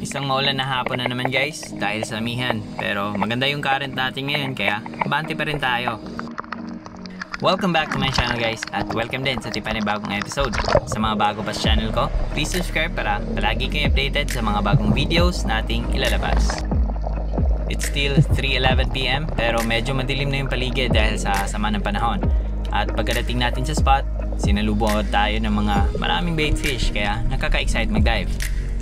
Isang maulan na hapon na naman guys dahil sa amihan. Pero maganda yung current natin ngayon kaya bante pa rin tayo. Welcome back to my channel guys at welcome din sa panibagong episode. Sa mga bago pa sa channel ko, please subscribe para palagi kayo updated sa mga bagong videos nating ilalabas. It's still 3:11 PM pero medyo madilim na yung paligid dahil sa sama ng panahon. At pagkadating natin sa spot, sinalubong tayo ng mga maraming bait fish kaya nakaka-excite mag-dive.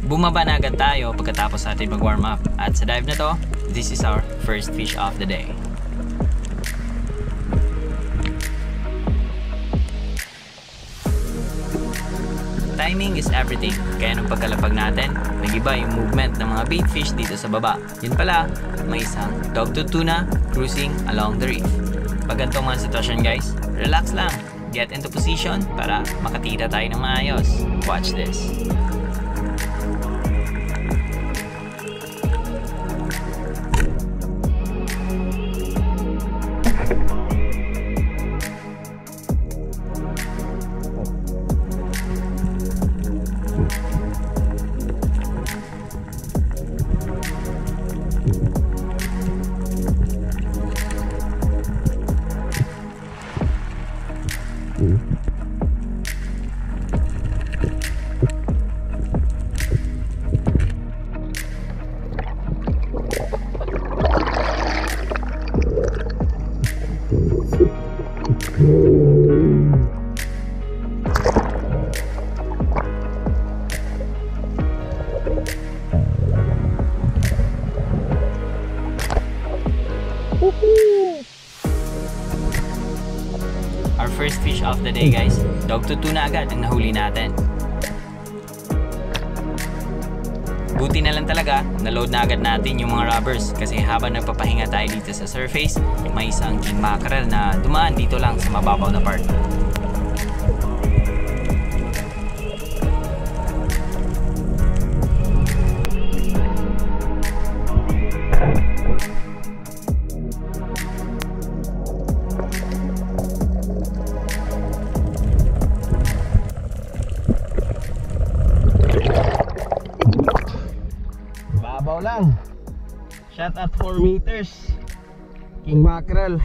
Bumaba na agad tayo pagkatapos natin mag-warm up. At sa dive na to, this is our first fish of the day. Timing is everything, kaya nung pagkalapag natin, nag-iba yung movement ng mga bait fish dito sa baba. Yun pala, may isang dogtooth tuna cruising along the reef. Pag ganitong mga sitwasyon guys, relax lang. Get into position para makatira tayo ng maayos. Watch this. Our first fish of the day guys, dogtooth tuna agad ang nahuli natin. Buti na lang talaga, na-load na agad natin yung mga rubbers kasi habang nagpapahinga tayo dito sa surface, may isang king mackerel na dumaan dito lang sa mababaw na part. Babaw lang. Shot at 4 meters. King mackerel.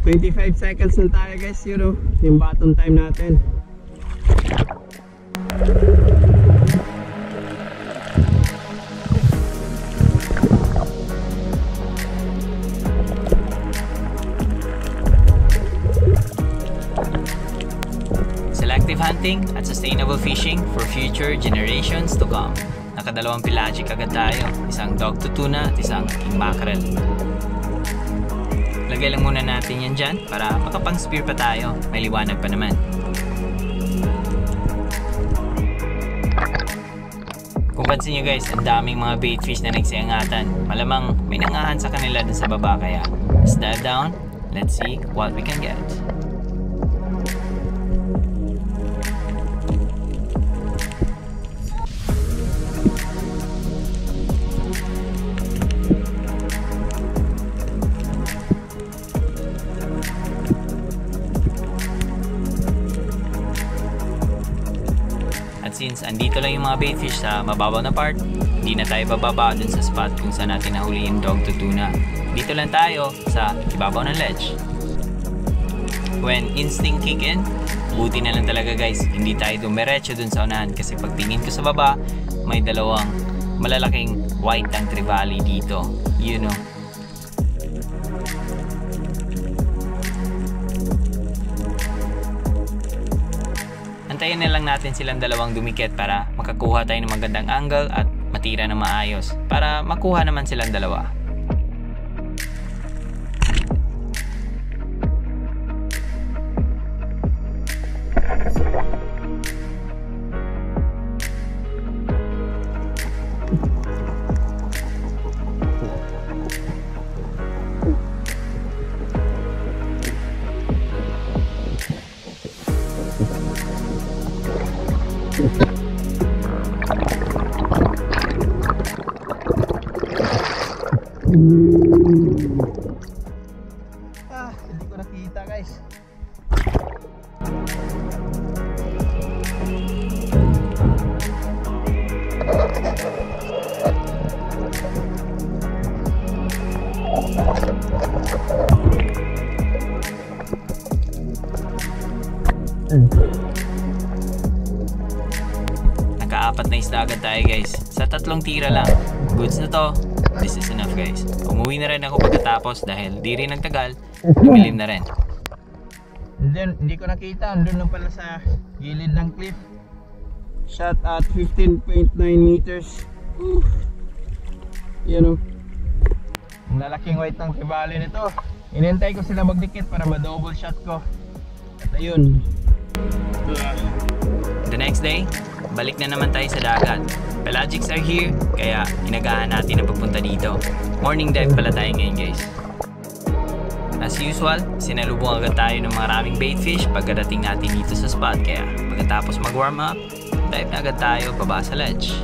25 seconds na tayo guys, you know, yung bottom time natin. Selective hunting at sustainable fishing for future generations to come. Nakadalawang pelagic agad tayo, isang dogtooth tuna at isang king mackerel. Lagay lang muna natin yan dyan para makapang spear pa tayo, may liwanag pa naman. Kung pansin nyo guys, ang daming mga bait fish na nagsiangatan. Malamang may nangahan sa kanila dun sa baba kaya let's dive down, let's see what we can get. Since andito lang yung mga bait fish sa mababaw na part, hindi na tayo bababa dun sa spot kung saan natin nahuli yung dogtooth tuna. Dito lang tayo sa ibabaw ng ledge. When instinct kick in, buti na lang talaga guys, hindi tayo dumiretso dun sa unahan kasi pagtingin ko sa baba, may dalawang malalaking white tang trevally dito. You know. Antayin na lang natin silang dalawang dumikit para makakuha tayo ng magandang angle at matira na maayos para makuha naman silang dalawa. Hindi ko nakita guys. Naka4 na isda agad tayo guys. Sa 3 tira lang. Goods na to. This is enough guys. Umuwi na rin ako pagkatapos dahil di rin nagtagal. Lumilim na rin. And then, hindi ko nakita. Andun lang pala sa gilid ng cliff. Shot at 15.9 meters. Yan o. Ang lalaking white ng tibali nito. Inintay ko sila magdikit para ma-double shot ko. At ayun. The next day, balik na naman tayo sa dagat. Pelagics are here, kaya inagahan natin ang pagpunta dito. Morning dive pala tayo ngayon guys. As usual, sinalubong agad tayo ng maraming baitfish pagkadating natin dito sa spot. Kaya pagkatapos mag-warm up, dive na agad tayo baba sa ledge.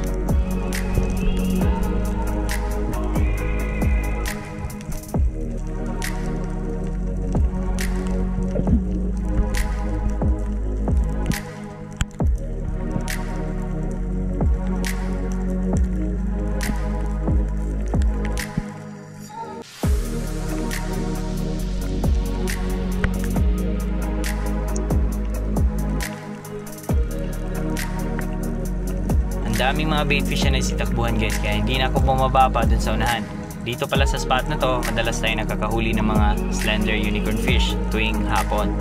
Daming mga baitfish na nasitakbuhan guys, kaya hindi na ako bumaba pa dun sa unahan. Dito pala sa spot na to, madalas tayo nakakahuli ng mga slender unicorn fish tuwing hapon.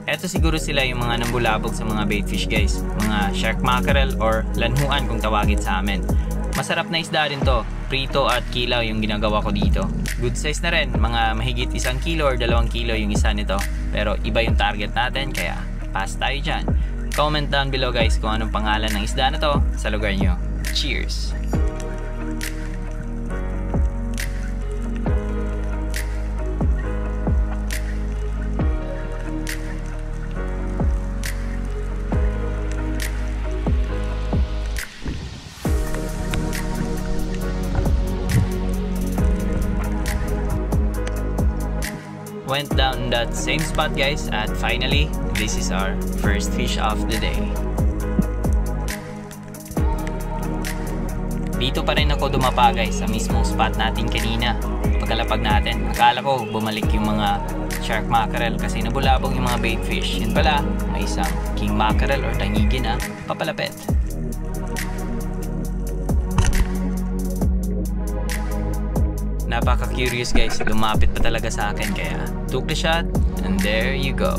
Ito siguro sila yung mga nambulabog sa mga baitfish guys. Mga shark mackerel or lanhuan kung tawagin sa amin. Masarap na isda rin to. Prito at kilaw yung ginagawa ko dito. Good size na rin. Mga mahigit 1 kilo or 2 kilo yung isa nito. Pero iba yung target natin kaya pass tayo dyan. Comment down below guys kung anong pangalan ng isda na to sa lugar nyo. Cheers! Went down that same spot guys, at finally this is our first fish of the day. Dito pa rin ako dumapa guys sa mismong spot natin kanina. Pagkalapag natin, akala ko bumalik yung mga shark mackerel kasi nabulabog yung mga baitfish. Yun pala, may isang king mackerel or tangigin na papalapit. Napaka-curious guys, lumapit pa talaga sa akin kaya took the shot and there you go.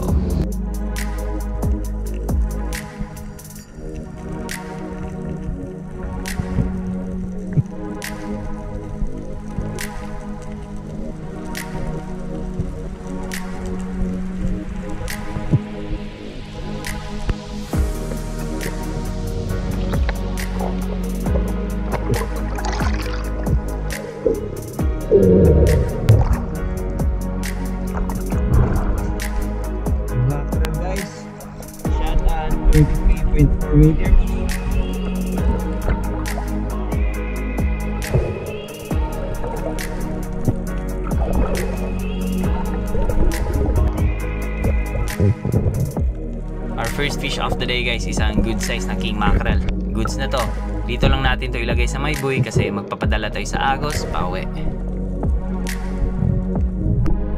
Mackerel guys, shot at 23.4 meters. Our first fish of the day guys, isang good size na king mackerel. Goods na to. Dito lang natin to ilagay sa may buoy kasi magpapadala tayo sa Agos, pauwi.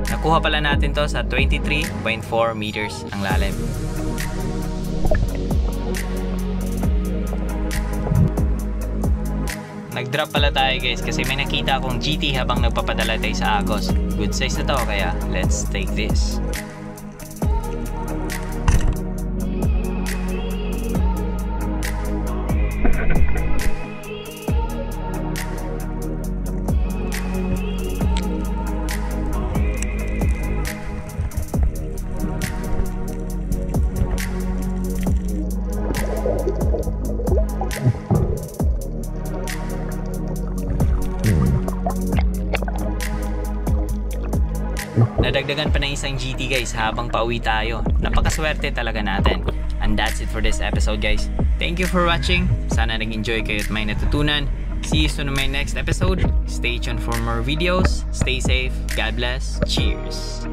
Nakuha pala natin to sa 23.4 meters ang lalim. Nag-drop pala tayo guys kasi may nakita akong GT habang nagpapadala tayo sa Agos. Good size na to kaya let's take this. Nadagdagan pa ng isang GT guys habang pauwi tayo. Napakaswerte talaga natin. And that's it for this episode guys. Thank you for watching. Sana nag-enjoy kayo at may natutunan. See you soon in my next episode. Stay tuned for more videos. Stay safe. God bless. Cheers.